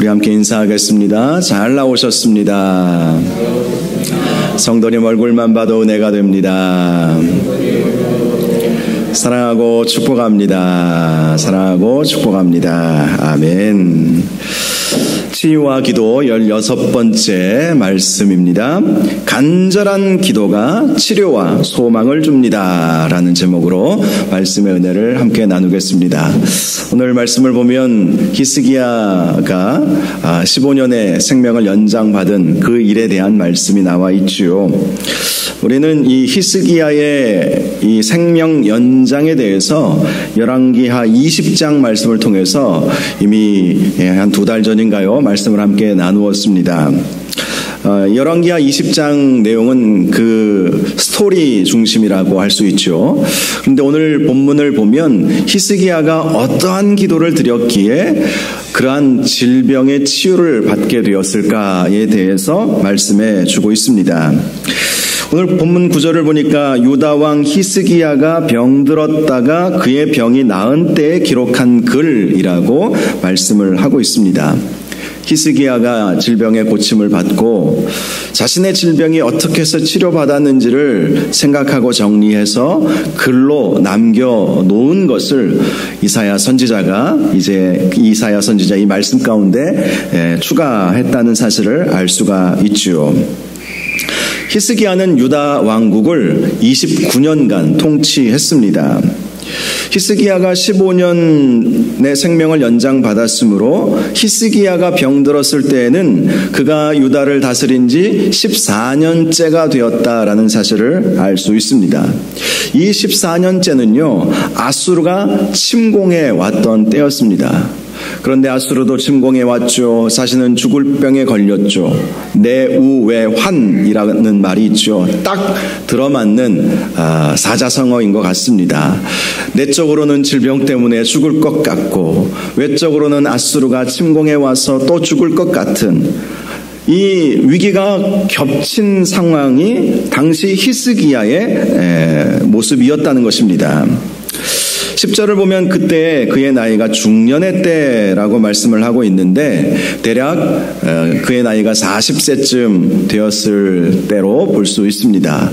우리 함께 인사하겠습니다. 잘 나오셨습니다. 성도님 얼굴만 봐도 은혜가 됩니다. 사랑하고 축복합니다. 사랑하고 축복합니다. 아멘. 치유와 기도 16번째 말씀입니다. 간절한 기도가 치료와 소망을 줍니다. 라는 제목으로 말씀의 은혜를 함께 나누겠습니다. 오늘 말씀을 보면 히스기야가 15년의 생명을 연장받은 그 일에 대한 말씀이 나와 있지요. 우리는 이 히스기야의 이 생명 연장에 대해서 열왕기하 20장 말씀을 통해서 이미 한 2달 전인가요? 말씀을 함께 나누었습니다. 열왕기하 20장 내용은 그 스토리 중심이라고 할 수 있죠. 그런데 오늘 본문을 보면 히스기야가 어떠한 기도를 드렸기에 그러한 질병의 치유를 받게 되었을까에 대해서 말씀해 주고 있습니다. 오늘 본문 구절을 보니까 유다 왕 히스기야가 병들었다가 그의 병이 나은 때에 기록한 글이라고 말씀을 하고 있습니다. 히스기야가 질병의 고침을 받고 자신의 질병이 어떻게 해서 치료받았는지를 생각하고 정리해서 글로 남겨놓은 것을 이사야 선지자가 이사야 선지자 이 말씀 가운데 추가했다는 사실을 알 수가 있죠. 히스기야는 유다 왕국을 29년간 통치했습니다. 히스기야가 15년의 생명을 연장받았으므로 히스기야가 병들었을 때에는 그가 유다를 다스린 지 14년째가 되었다라는 사실을 알 수 있습니다. 이 14년째는요, 아수르가 침공해 왔던 때였습니다. 그런데 아수르도 침공해 왔죠. 자신은 죽을 병에 걸렸죠. 내우외환이라는 말이 있죠. 딱 들어맞는 사자성어인 것 같습니다. 내적으로는 질병 때문에 죽을 것 같고 외적으로는 아수르가 침공해 와서 또 죽을 것 같은 이 위기가 겹친 상황이 당시 히스기야의 모습이었다는 것입니다. 10절을 보면 그때 그의 나이가 중년의 때라고 말씀을 하고 있는데 대략 그의 나이가 40세쯤 되었을 때로 볼 수 있습니다.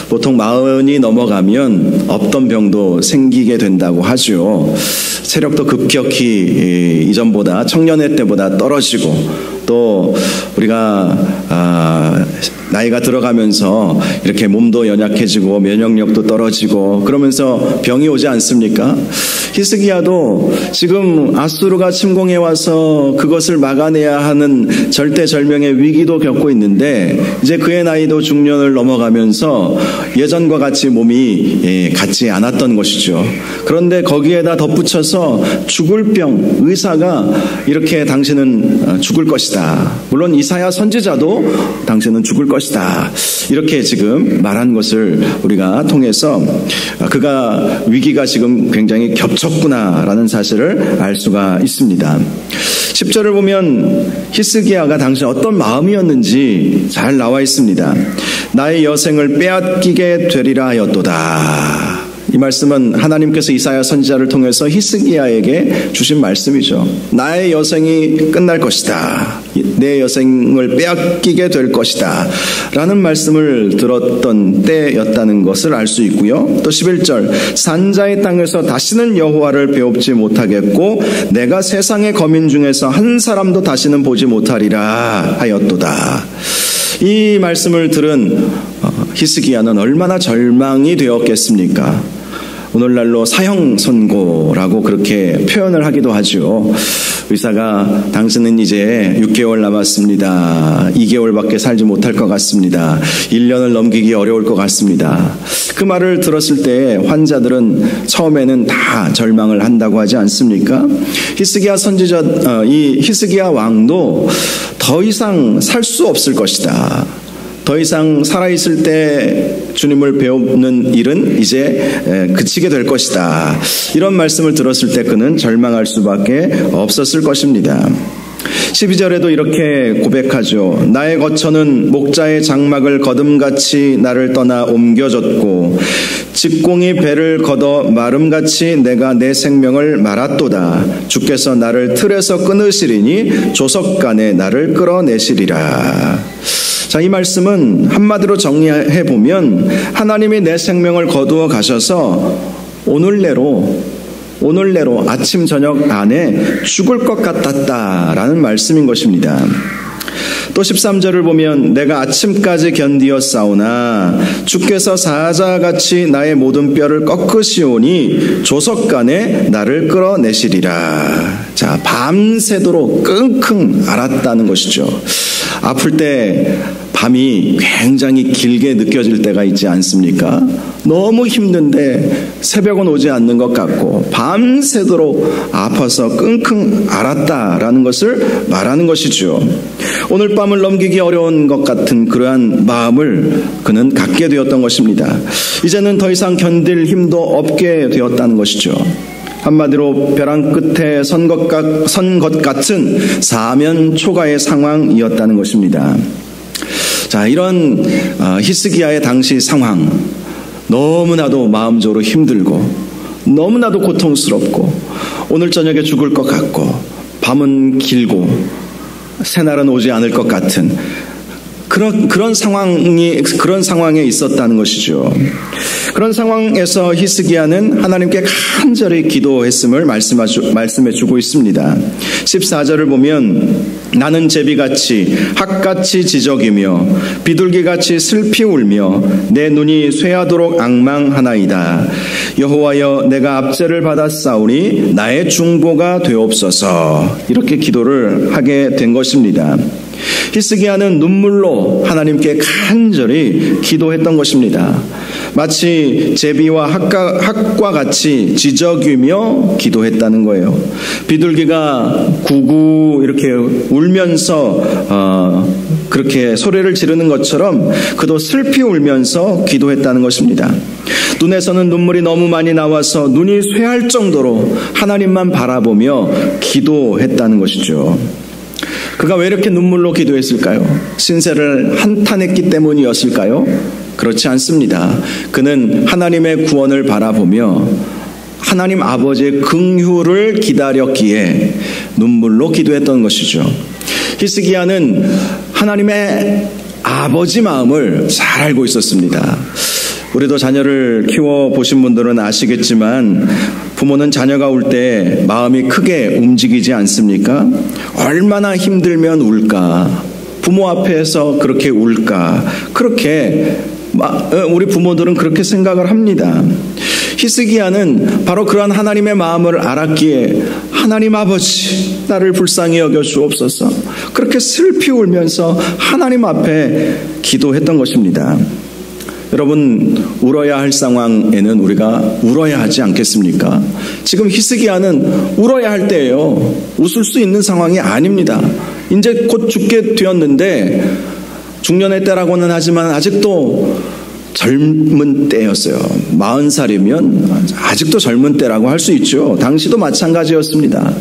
보통 40이 넘어가면 없던 병도 생기게 된다고 하죠. 체력도 급격히 이전보다 청년의 때보다 떨어지고 또 우리가 나이가 들어가면서 이렇게 몸도 연약해지고 면역력도 떨어지고 그러면서 병이 오지 않습니까? 히스기야도 지금 아수르가 침공해 와서 그것을 막아내야 하는 절대절명의 위기도 겪고 있는데 이제 그의 나이도 중년을 넘어가면서 예전과 같이 몸이 같지 않았던 것이죠. 그런데 거기에다 덧붙여서 죽을 병, 의사가 이렇게 당신은 죽을 것이다. 물론 이사야 선지자도 당신은 죽을 것이다. 이렇게 지금 말한 것을 우리가 통해서 그가 위기가 지금 굉장히 겹쳤구나라는 사실을 알 수가 있습니다. 10절을 보면 히스기야가 당시 어떤 마음이었는지 잘 나와 있습니다. 나의 여생을 빼앗기게 되리라 하였도다. 이 말씀은 하나님께서 이사야 선지자를 통해서 히스기야에게 주신 말씀이죠. 나의 여생이 끝날 것이다. 내 여생을 빼앗기게 될 것이다. 라는 말씀을 들었던 때였다는 것을 알 수 있고요. 또 11절 산자의 땅에서 다시는 여호와를 배웁지 못하겠고 내가 세상의 거민 중에서 한 사람도 다시는 보지 못하리라 하였도다. 이 말씀을 들은 히스기야는 얼마나 절망이 되었겠습니까? 오늘날로 사형 선고라고 그렇게 표현을 하기도 하죠. 의사가 당신은 이제 6개월 남았습니다. 2개월밖에 살지 못할 것 같습니다. 1년을 넘기기 어려울 것 같습니다. 그 말을 들었을 때 환자들은 처음에는 다 절망을 한다고 하지 않습니까? 히스기야 선지자, 이 히스기야 왕도 더 이상 살 수 없을 것이다. 더 이상 살아있을 때 주님을 배우는 일은 이제 그치게 될 것이다. 이런 말씀을 들었을 때 그는 절망할 수밖에 없었을 것입니다. 12절에도 이렇게 고백하죠. 나의 거처는 목자의 장막을 거둠같이 나를 떠나 옮겨졌고 직공이 배를 걷어 마름같이 내가 내 생명을 말았도다. 주께서 나를 틀에서 끊으시리니 조석간에 나를 끌어내시리라. 자, 이 말씀은 한마디로 정리해 보면 하나님이 내 생명을 거두어 가셔서 오늘내로 아침 저녁 안에 죽을 것 같았다라는 말씀인 것입니다. 또 13절을 보면 내가 아침까지 견디었사오나 주께서 사자같이 나의 모든 뼈를 꺾으시오니 조석간에 나를 끌어내시리라. 자, 밤새도록 끙끙 앓았다는 것이죠. 아플 때 밤이 굉장히 길게 느껴질 때가 있지 않습니까? 너무 힘든데 새벽은 오지 않는 것 같고 밤새도록 아파서 끙끙 앓았다라는 것을 말하는 것이죠. 오늘 밤을 넘기기 어려운 것 같은 그러한 마음을 그는 갖게 되었던 것입니다. 이제는 더 이상 견딜 힘도 없게 되었다는 것이죠. 한마디로 벼랑 끝에 선 것 같은 사면 초가의 상황이었다는 것입니다. 자, 이런 히스기야의 당시 상황, 너무나도 마음적으로 힘들고 너무나도 고통스럽고 오늘 저녁에 죽을 것 같고 밤은 길고 새날은 오지 않을 것 같은 그런 상황에 있었다는 것이죠. 그런 상황에서 히스기야는 하나님께 간절히 기도했음을 말씀해 주고 있습니다. 14절을 보면 나는 제비같이 학같이 지저귀며 비둘기같이 슬피 울며 내 눈이 쇠하도록 앙망하나이다. 여호와여 내가 압제를 받았사오니 나의 중보가 되옵소서. 이렇게 기도를 하게 된 것입니다. 히스기야는 눈물로 하나님께 간절히 기도했던 것입니다. 마치 제비와 학과 같이 지저귀며 기도했다는 거예요. 비둘기가 구구 이렇게 울면서 그렇게 소리를 지르는 것처럼 그도 슬피 울면서 기도했다는 것입니다. 눈에서는 눈물이 너무 많이 나와서 눈이 쇠할 정도로 하나님만 바라보며 기도했다는 것이죠. 그가 왜 이렇게 눈물로 기도했을까요? 신세를 한탄했기 때문이었을까요? 그렇지 않습니다. 그는 하나님의 구원을 바라보며 하나님 아버지의 긍휼을 기다렸기에 눈물로 기도했던 것이죠. 히스기야는 하나님의 아버지 마음을 잘 알고 있었습니다. 우리도 자녀를 키워보신 분들은 아시겠지만 부모는 자녀가 울 때 마음이 크게 움직이지 않습니까? 얼마나 힘들면 울까? 부모 앞에서 그렇게 울까? 그렇게 우리 부모들은 그렇게 생각을 합니다. 히스기야는 바로 그러한 하나님의 마음을 알았기에 하나님 아버지 나를 불쌍히 여겨 주옵소서 그렇게 슬피 울면서 하나님 앞에 기도했던 것입니다. 여러분, 울어야 할 상황에는 우리가 울어야 하지 않겠습니까? 지금 히스기야는 울어야 할 때예요. 웃을 수 있는 상황이 아닙니다. 이제 곧 죽게 되었는데 중년의 때라고는 하지만 아직도 젊은 때였어요. 40살이면 아직도 젊은 때라고 할 수 있죠. 당시도 마찬가지였습니다.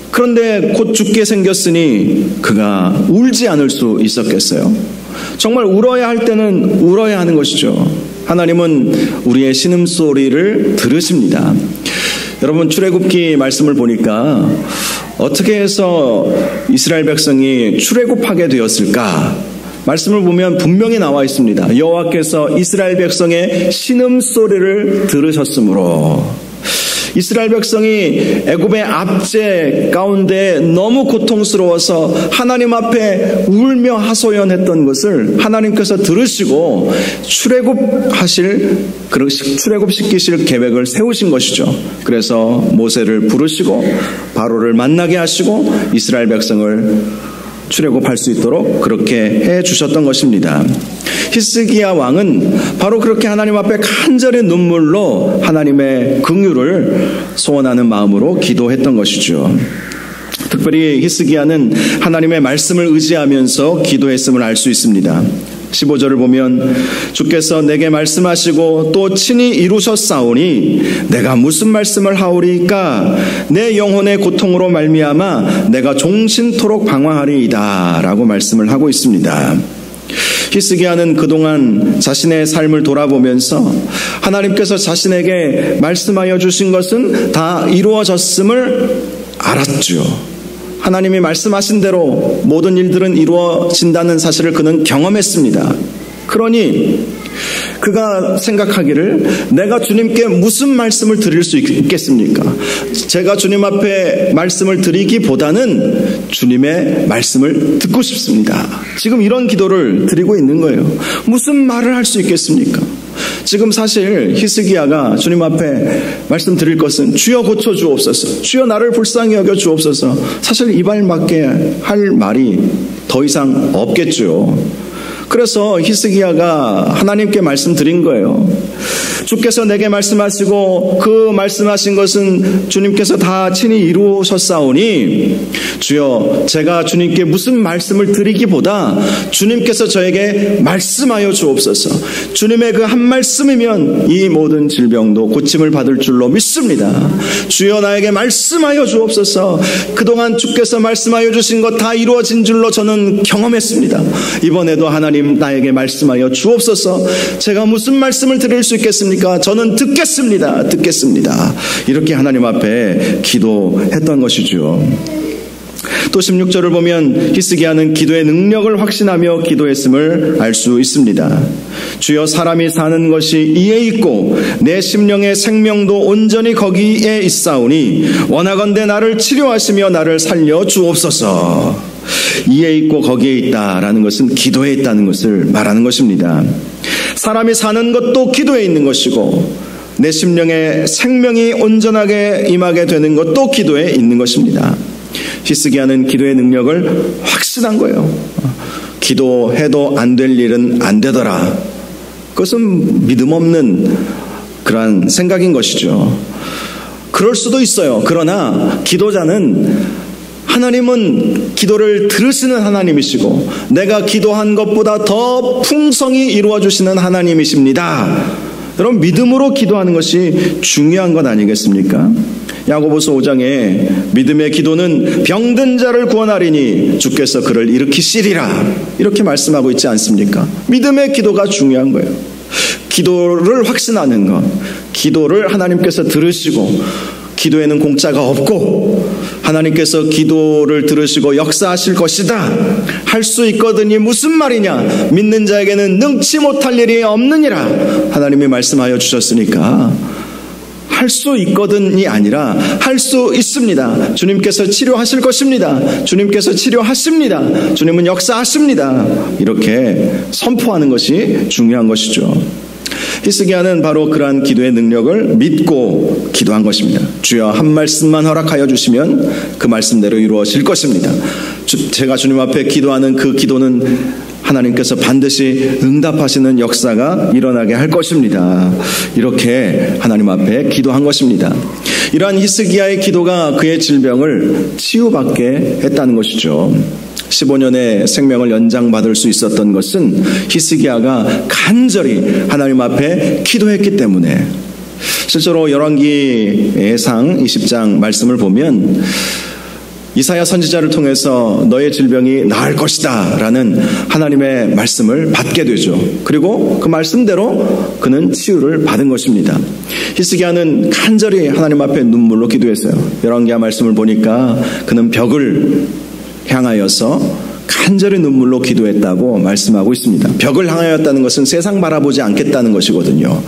그런데 곧 죽게 생겼으니 그가 울지 않을 수 있었겠어요? 정말 울어야 할 때는 울어야 하는 것이죠. 하나님은 우리의 신음소리를 들으십니다. 여러분, 출애굽기 말씀을 보니까 어떻게 해서 이스라엘 백성이 출애굽하게 되었을까? 말씀을 보면 분명히 나와 있습니다. 여호와께서 이스라엘 백성의 신음소리를 들으셨으므로. 이스라엘 백성이 애굽의 압제 가운데 너무 고통스러워서 하나님 앞에 울며 하소연했던 것을 하나님께서 들으시고 출애굽시키실 계획을 세우신 것이죠. 그래서 모세를 부르시고 바로를 만나게 하시고 이스라엘 백성을 출애굽할 수 있도록 그렇게 해 주셨던 것입니다. 히스기야 왕은 바로 그렇게 하나님 앞에 간절히 눈물로 하나님의 긍휼을 소원하는 마음으로 기도했던 것이죠. 특별히 히스기야는 하나님의 말씀을 의지하면서 기도했음을 알 수 있습니다. 15절을 보면 주께서 내게 말씀하시고 또 친히 이루셨사오니 내가 무슨 말씀을 하오리까? 내 영혼의 고통으로 말미암아 내가 종신토록 방황하리이다 라고 말씀을 하고 있습니다. 히스기야는 그동안 자신의 삶을 돌아보면서 하나님께서 자신에게 말씀하여 주신 것은 다 이루어졌음을 알았죠. 하나님이 말씀하신 대로 모든 일들은 이루어진다는 사실을 그는 경험했습니다. 그러니 그가 생각하기를 내가 주님께 무슨 말씀을 드릴 수 있겠습니까? 제가 주님 앞에 말씀을 드리기보다는 주님의 말씀을 듣고 싶습니다. 지금 이런 기도를 드리고 있는 거예요. 무슨 말을 할 수 있겠습니까? 지금 사실 히스기야가 주님 앞에 말씀드릴 것은 주여 고쳐 주옵소서, 주여 나를 불쌍히 여겨 주옵소서, 사실 입알맞게 할 말이 더 이상 없겠죠. 그래서 히스기야가 하나님께 말씀드린 거예요. 주께서 내게 말씀하시고 그 말씀하신 것은 주님께서 다 친히 이루셨사오니 주여 제가 주님께 무슨 말씀을 드리기보다 주님께서 저에게 말씀하여 주옵소서. 주님의 그 한 말씀이면 이 모든 질병도 고침을 받을 줄로 믿습니다. 주여 나에게 말씀하여 주옵소서. 그동안 주께서 말씀하여 주신 것 다 이루어진 줄로 저는 경험했습니다. 이번에도 하나님 나에게 말씀하여 주옵소서. 제가 무슨 말씀을 드릴 수 있겠습니까? 저는 듣겠습니다. 이렇게 하나님 앞에 기도했던 것이죠. 또 16절을 보면 히스기야는 기도의 능력을 확신하며 기도했음을 알 수 있습니다. 주여 사람이 사는 것이 이에 있고 내 심령의 생명도 온전히 거기에 있사오니 원하건대 나를 치료하시며 나를 살려 주옵소서. 이에 있고 거기에 있다라는 것은 기도에 있다는 것을 말하는 것입니다. 사람이 사는 것도 기도에 있는 것이고 내 심령의 생명이 온전하게 임하게 되는 것도 기도에 있는 것입니다. 히스기야는 기도의 능력을 확신한 거예요. 기도해도 안 될 일은 안 되더라. 그것은 믿음 없는 그러한 생각인 것이죠. 그럴 수도 있어요. 그러나 기도자는 하나님은 기도를 들으시는 하나님이시고 내가 기도한 것보다 더 풍성히 이루어주시는 하나님이십니다. 여러분 믿음으로 기도하는 것이 중요한 것 아니겠습니까? 야고보서 5장에 믿음의 기도는 병든 자를 구원하리니 주께서 그를 일으키시리라 이렇게 말씀하고 있지 않습니까? 믿음의 기도가 중요한 거예요. 기도를 확신하는 것, 기도를 하나님께서 들으시고 기도에는 공짜가 없고 하나님께서 기도를 들으시고 역사하실 것이다. 할 수 있거든이 무슨 말이냐? 믿는 자에게는 능치 못할 일이 없느니라. 하나님이 말씀하여 주셨으니까 할 수 있거든이 아니라 할 수 있습니다. 주님께서 치료하실 것입니다. 주님께서 치료하십니다. 주님은 역사하십니다. 이렇게 선포하는 것이 중요한 것이죠. 히스기야는 바로 그러한 기도의 능력을 믿고 기도한 것입니다. 주여 한 말씀만 허락하여 주시면 그 말씀대로 이루어질 것입니다. 제가 주님 앞에 기도하는 그 기도는 하나님께서 반드시 응답하시는 역사가 일어나게 할 것입니다. 이렇게 하나님 앞에 기도한 것입니다. 이러한 히스기야의 기도가 그의 질병을 치유받게 했다는 것이죠. 15년의 생명을 연장받을 수 있었던 것은 히스기야가 간절히 하나님 앞에 기도했기 때문에, 실제로 열왕기상 20장 말씀을 보면 이사야 선지자를 통해서 너의 질병이 나을 것이다 라는 하나님의 말씀을 받게 되죠. 그리고 그 말씀대로 그는 치유를 받은 것입니다. 히스기야는 간절히 하나님 앞에 눈물로 기도했어요. 열왕기하 말씀을 보니까 그는 벽을 향하여서 간절히 눈물로 기도했다고 말씀하고 있습니다. 벽을 향하였다는 것은 세상 바라보지 않겠다는 것이거든요.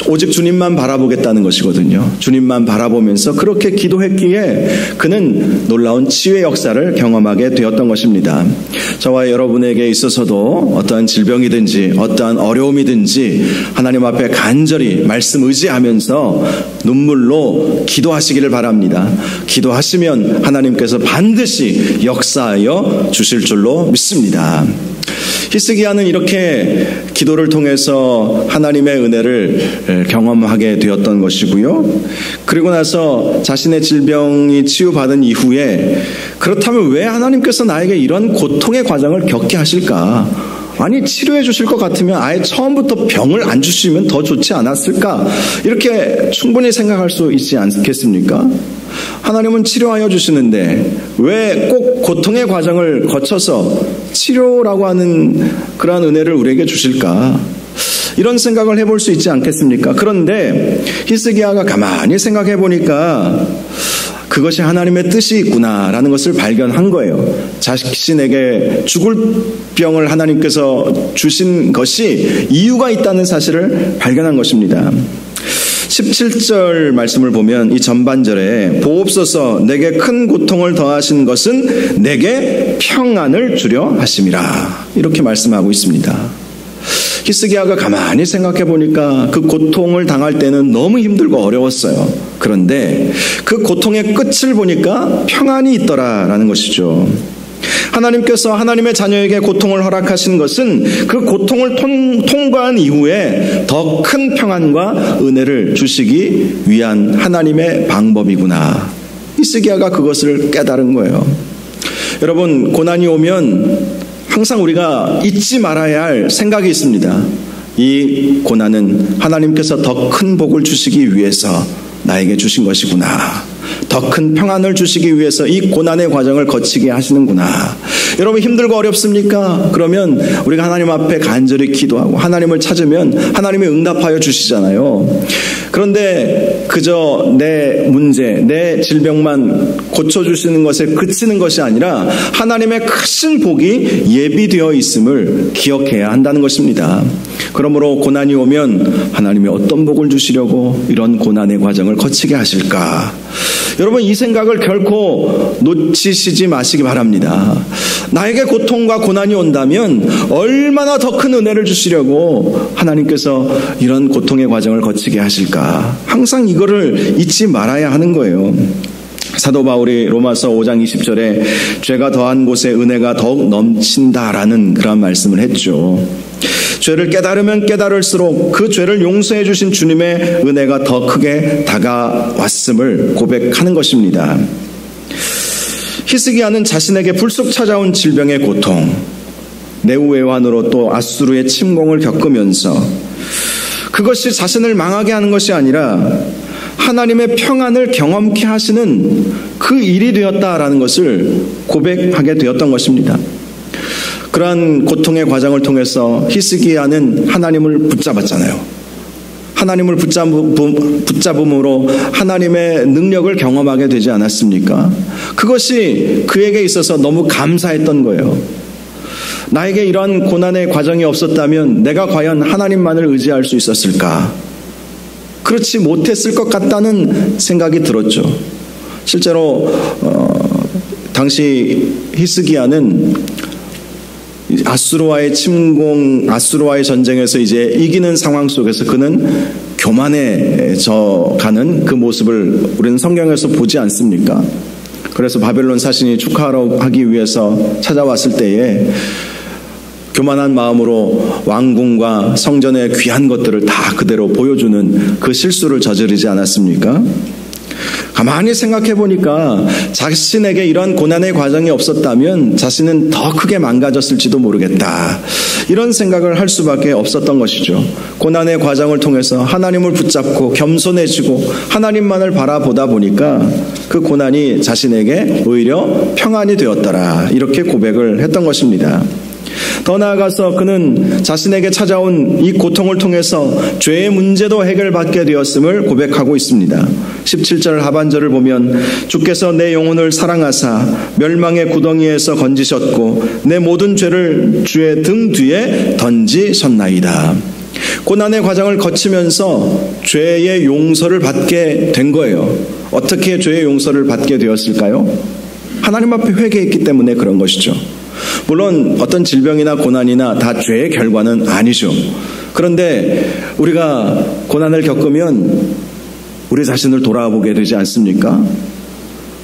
오직 주님만 바라보겠다는 것이거든요. 주님만 바라보면서 그렇게 기도했기에 그는 놀라운 치유의 역사를 경험하게 되었던 것입니다. 저와 여러분에게 있어서도 어떠한 질병이든지 어떠한 어려움이든지 하나님 앞에 간절히 말씀 의지하면서 눈물로 기도하시기를 바랍니다. 기도하시면 하나님께서 반드시 역사하여 주실 줄로 믿습니다. 히스기야는 이렇게 기도를 통해서 하나님의 은혜를 경험하게 되었던 것이고요. 그리고 나서 자신의 질병이 치유받은 이후에 그렇다면 왜 하나님께서 나에게 이런 고통의 과정을 겪게 하실까? 아니 치료해 주실 것 같으면 아예 처음부터 병을 안 주시면 더 좋지 않았을까? 이렇게 충분히 생각할 수 있지 않겠습니까? 하나님은 치료하여 주시는데 왜 꼭 고통의 과정을 거쳐서 치료라고 하는 그러한 은혜를 우리에게 주실까? 이런 생각을 해볼 수 있지 않겠습니까? 그런데 히스기야가 가만히 생각해 보니까 그것이 하나님의 뜻이 있구나라는 것을 발견한 거예요. 자신에게 죽을 병을 하나님께서 주신 것이 이유가 있다는 사실을 발견한 것입니다. 17절 말씀을 보면 이 전반절에 보옵소서 내게 큰 고통을 더하신 것은 내게 평안을 주려 하심이라 이렇게 말씀하고 있습니다. 히스기야가 가만히 생각해 보니까 그 고통을 당할 때는 너무 힘들고 어려웠어요. 그런데 그 고통의 끝을 보니까 평안이 있더라라는 것이죠. 하나님께서 하나님의 자녀에게 고통을 허락하신 것은 그 고통을 통과한 이후에 더 큰 평안과 은혜를 주시기 위한 하나님의 방법이구나. 히스기야가 그것을 깨달은 거예요. 여러분, 고난이 오면 항상 우리가 잊지 말아야 할 생각이 있습니다. 이 고난은 하나님께서 더 큰 복을 주시기 위해서 나에게 주신 것이구나. 더 큰 평안을 주시기 위해서 이 고난의 과정을 거치게 하시는구나. 여러분 힘들고 어렵습니까? 그러면 우리가 하나님 앞에 간절히 기도하고 하나님을 찾으면 하나님이 응답하여 주시잖아요. 그런데 그저 내 문제, 내 질병만 고쳐주시는 것에 그치는 것이 아니라 하나님의 크신 복이 예비되어 있음을 기억해야 한다는 것입니다. 그러므로 고난이 오면 하나님이 어떤 복을 주시려고 이런 고난의 과정을 거치게 하실까? 여러분 이 생각을 결코 놓치시지 마시기 바랍니다. 나에게 고통과 고난이 온다면 얼마나 더 큰 은혜를 주시려고 하나님께서 이런 고통의 과정을 거치게 하실까? 항상 이거를 잊지 말아야 하는 거예요. 사도 바울이 로마서 5장 20절에 죄가 더한 곳에 은혜가 더욱 넘친다라는 그런 말씀을 했죠. 죄를 깨달으면 깨달을수록 그 죄를 용서해 주신 주님의 은혜가 더 크게 다가왔음을 고백하는 것입니다. 히스기야는 자신에게 불쑥 찾아온 질병의 고통, 네후외환으로 또 아수르의 침공을 겪으면서 그것이 자신을 망하게 하는 것이 아니라 하나님의 평안을 경험케 하시는 그 일이 되었다라는 것을 고백하게 되었던 것입니다. 그러한 고통의 과정을 통해서 히스기야는 하나님을 붙잡았잖아요. 하나님을 붙잡음으로 하나님의 능력을 경험하게 되지 않았습니까? 그것이 그에게 있어서 너무 감사했던 거예요. 나에게 이러한 고난의 과정이 없었다면 내가 과연 하나님만을 의지할 수 있었을까? 그렇지 못했을 것 같다는 생각이 들었죠. 실제로 당시 히스기야는 아수르와의 침공, 아수르와의 전쟁에서 이제 이기는 상황 속에서 그는 교만해져 가는 그 모습을 우리는 성경에서 보지 않습니까? 그래서 바벨론 사신이 축하하러 하기 위해서 찾아왔을 때에 교만한 마음으로 왕궁과 성전의 귀한 것들을 다 그대로 보여주는 그 실수를 저지르지 않았습니까? 가만히 생각해 보니까 자신에게 이런 고난의 과정이 없었다면 자신은 더 크게 망가졌을지도 모르겠다. 이런 생각을 할 수밖에 없었던 것이죠. 고난의 과정을 통해서 하나님을 붙잡고 겸손해지고 하나님만을 바라보다 보니까 그 고난이 자신에게 오히려 평안이 되었더라. 이렇게 고백을 했던 것입니다. 더 나아가서 그는 자신에게 찾아온 이 고통을 통해서 죄의 문제도 해결받게 되었음을 고백하고 있습니다. 17절 하반절을 보면 주께서 내 영혼을 사랑하사 멸망의 구덩이에서 건지셨고 내 모든 죄를 주의 등 뒤에 던지셨나이다. 고난의 과정을 거치면서 죄의 용서를 받게 된 거예요. 어떻게 죄의 용서를 받게 되었을까요? 하나님 앞에 회개했기 때문에 그런 것이죠. 물론 어떤 질병이나 고난이나 다 죄의 결과는 아니죠. 그런데 우리가 고난을 겪으면 우리 자신을 돌아보게 되지 않습니까?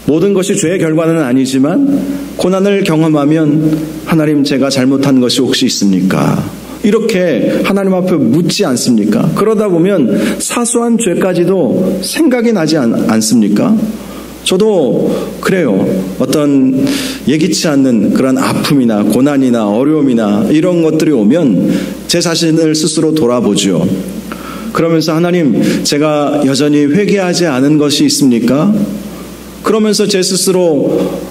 모든 것이 죄의 결과는 아니지만 고난을 경험하면 하나님 제가 잘못한 것이 혹시 있습니까? 이렇게 하나님 앞에 묻지 않습니까? 그러다 보면 사소한 죄까지도 생각이 나지 않습니까? 저도 그래요. 어떤 예기치 않는 그런 아픔이나 고난이나 어려움이나 이런 것들이 오면 제 자신을 스스로 돌아보죠. 그러면서 하나님, 제가 여전히 회개하지 않은 것이 있습니까? 그러면서 제 스스로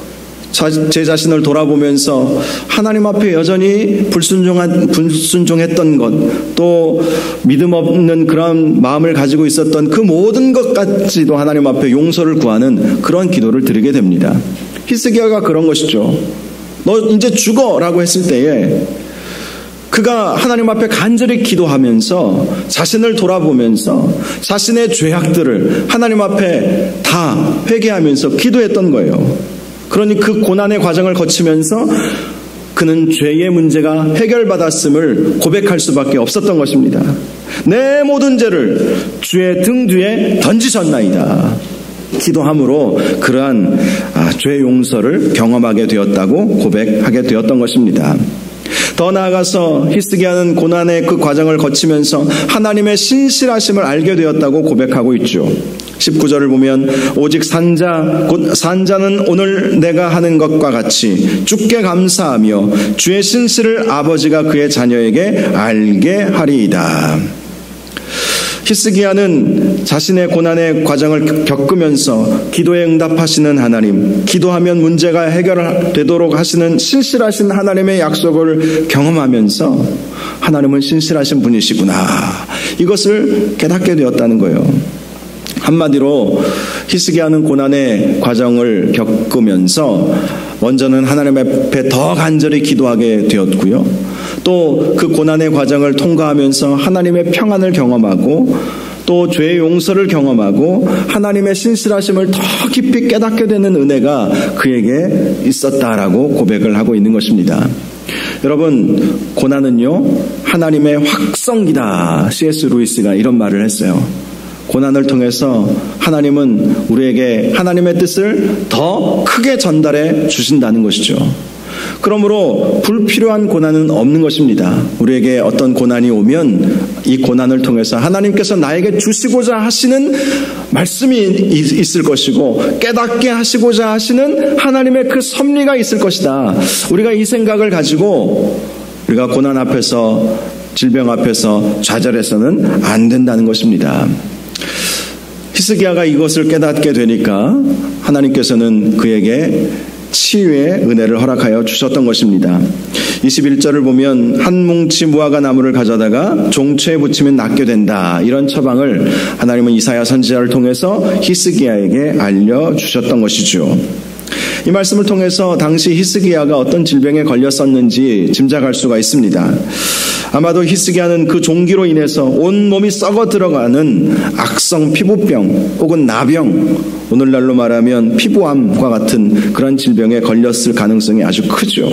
제 자신을 돌아보면서 하나님 앞에 여전히 불순종했던 것, 또 믿음 없는 그런 마음을 가지고 있었던 그 모든 것까지도 하나님 앞에 용서를 구하는 그런 기도를 드리게 됩니다. 히스기야가 그런 것이죠. 너 이제 죽어라고 했을 때에 그가 하나님 앞에 간절히 기도하면서 자신을 돌아보면서 자신의 죄악들을 하나님 앞에 다 회개하면서 기도했던 거예요. 그러니 그 고난의 과정을 거치면서 그는 죄의 문제가 해결받았음을 고백할 수밖에 없었던 것입니다. 내 모든 죄를 주의 등 뒤에 던지셨나이다. 기도함으로 그러한 죄 용서를 경험하게 되었다고 고백하게 되었던 것입니다. 더 나아가서 히스기야는 고난의 그 과정을 거치면서 하나님의 신실하심을 알게 되었다고 고백하고 있죠. 19절을 보면 오직 산자 곧 산자는 오늘 내가 하는 것과 같이 주께 감사하며 주의 신실을 아버지가 그의 자녀에게 알게 하리이다. 히스기야는 자신의 고난의 과정을 겪으면서 기도에 응답하시는 하나님, 기도하면 문제가 해결되도록 하시는 신실하신 하나님의 약속을 경험하면서 하나님은 신실하신 분이시구나, 이것을 깨닫게 되었다는 거예요. 한마디로 히스기야는 고난의 과정을 겪으면서 먼저는 하나님 앞에 더 간절히 기도하게 되었고요. 또 그 고난의 과정을 통과하면서 하나님의 평안을 경험하고 또 죄의 용서를 경험하고 하나님의 신실하심을 더 깊이 깨닫게 되는 은혜가 그에게 있었다라고 고백을 하고 있는 것입니다. 여러분, 고난은요 하나님의 확성기다. C.S. 루이스가 이런 말을 했어요. 고난을 통해서 하나님은 우리에게 하나님의 뜻을 더 크게 전달해 주신다는 것이죠. 그러므로 불필요한 고난은 없는 것입니다. 우리에게 어떤 고난이 오면 이 고난을 통해서 하나님께서 나에게 주시고자 하시는 말씀이 있을 것이고 깨닫게 하시고자 하시는 하나님의 그 섭리가 있을 것이다. 우리가 이 생각을 가지고 우리가 고난 앞에서, 질병 앞에서 좌절해서는 안 된다는 것입니다. 히스기야가 이것을 깨닫게 되니까 하나님께서는 그에게 치유의 은혜를 허락하여 주셨던 것입니다. 21절을 보면 한 뭉치 무화과 나무를 가져다가 종초에 붙이면 낫게 된다, 이런 처방을 하나님은 이사야 선지자를 통해서 히스기야에게 알려주셨던 것이죠. 이 말씀을 통해서 당시 히스기야가 어떤 질병에 걸렸었는지 짐작할 수가 있습니다. 아마도 히스기야는 그 종기로 인해서 온몸이 썩어 들어가는 악성 피부병 혹은 나병, 오늘날로 말하면 피부암과 같은 그런 질병에 걸렸을 가능성이 아주 크죠.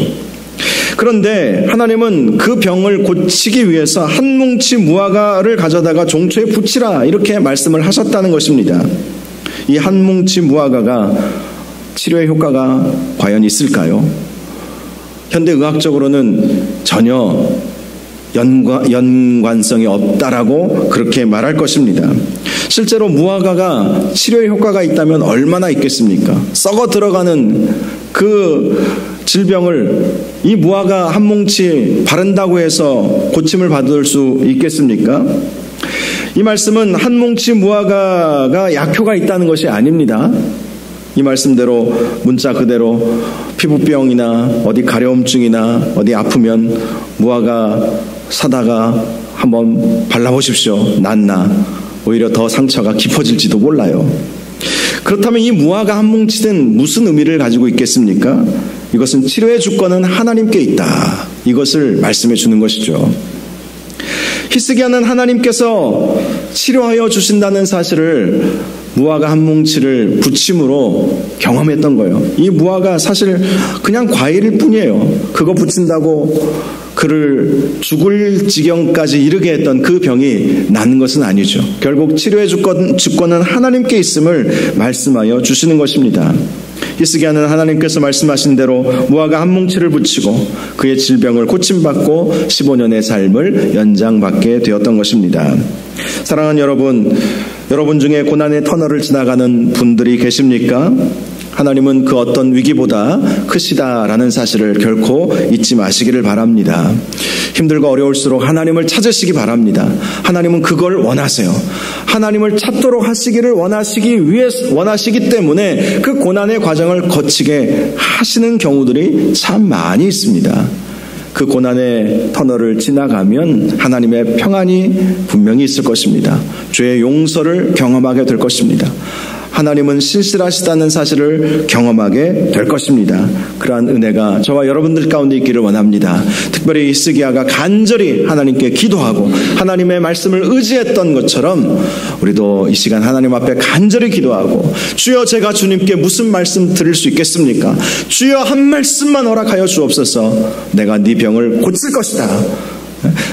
그런데 하나님은 그 병을 고치기 위해서 한 뭉치 무화과를 가져다가 종초에 붙이라, 이렇게 말씀을 하셨다는 것입니다. 이 한 뭉치 무화과가 치료의 효과가 과연 있을까요? 현대의학적으로는 전혀 연관성이 없다라고 그렇게 말할 것입니다. 실제로 무화과가 치료의 효과가 있다면 얼마나 있겠습니까? 썩어 들어가는 그 질병을 이 무화과 한 뭉치 바른다고 해서 고침을 받을 수 있겠습니까? 이 말씀은 한 뭉치 무화과가 약효가 있다는 것이 아닙니다. 이 말씀대로 문자 그대로 피부병이나 어디 가려움증이나 어디 아프면 무화과 사다가 한번 발라보십시오. 낫나? 오히려 더 상처가 깊어질지도 몰라요. 그렇다면 이 무화과 한 뭉치는 무슨 의미를 가지고 있겠습니까? 이것은 치료의 주권은 하나님께 있다, 이것을 말씀해 주는 것이죠. 히스기야는 하나님께서 치료하여 주신다는 사실을 무화과 한 뭉치를 붙임으로 경험했던 거예요. 이 무화과 사실 그냥 과일일 뿐이에요. 그거 붙인다고 그를 죽을 지경까지 이르게 했던 그 병이 낫는 것은 아니죠. 결국 치료의 주권은 하나님께 있음을 말씀하여 주시는 것입니다. 히스기야는 하나님께서 말씀하신 대로 무화과 한 뭉치를 붙이고 그의 질병을 고침받고 15년의 삶을 연장받게 되었던 것입니다. 사랑하는 여러분 중에 고난의 터널을 지나가는 분들이 계십니까? 하나님은 그 어떤 위기보다 크시다라는 사실을 결코 잊지 마시기를 바랍니다. 힘들고 어려울수록 하나님을 찾으시기 바랍니다. 하나님은 그걸 원하세요. 하나님을 찾도록 하시기를 원하시기 때문에 그 고난의 과정을 거치게 하시는 경우들이 참 많이 있습니다. 그 고난의 터널을 지나가면 하나님의 평안이 분명히 있을 것입니다. 죄의 용서를 경험하게 될 것입니다. 하나님은 신실하시다는 사실을 경험하게 될 것입니다. 그러한 은혜가 저와 여러분들 가운데 있기를 원합니다. 특별히 히스기야가 간절히 하나님께 기도하고 하나님의 말씀을 의지했던 것처럼 우리도 이 시간 하나님 앞에 간절히 기도하고 주여 제가 주님께 무슨 말씀 드릴 수 있겠습니까? 주여 한 말씀만 허락하여 주옵소서. 내가 네 병을 고칠 것이다.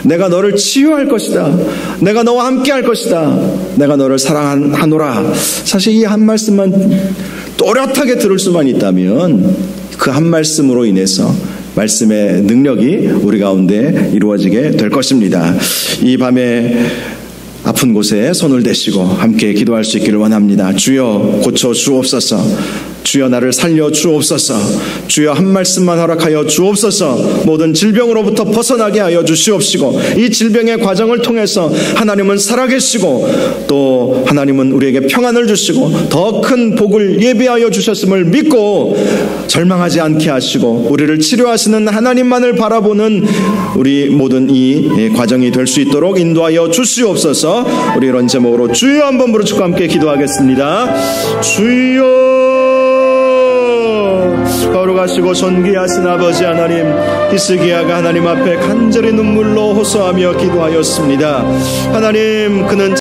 내가 너를 치유할 것이다. 내가 너와 함께 할 것이다. 내가 너를 사랑하노라. 사실 이 한 말씀만 또렷하게 들을 수만 있다면 그 한 말씀으로 인해서 말씀의 능력이 우리 가운데 이루어지게 될 것입니다. 이 밤에 아픈 곳에 손을 대시고 함께 기도할 수 있기를 원합니다. 주여 고쳐 주옵소서. 주여 나를 살려 주옵소서. 주여 한 말씀만 허락하여 주옵소서. 모든 질병으로부터 벗어나게 하여 주시옵시고 이 질병의 과정을 통해서 하나님은 살아계시고 또 하나님은 우리에게 평안을 주시고 더 큰 복을 예비하여 주셨음을 믿고 절망하지 않게 하시고 우리를 치료하시는 하나님만을 바라보는 우리 모든 이 과정이 될 수 있도록 인도하여 주시옵소서. 우리 이런 제목으로 주여 한번 부르짖고 함께 기도하겠습니다. 주여 거룩하시고 존귀하신 아버지 하나님, 히스기야가 하나님 앞에 간절히 눈물로 호소하며 기도하였습니다. 하나님, 그는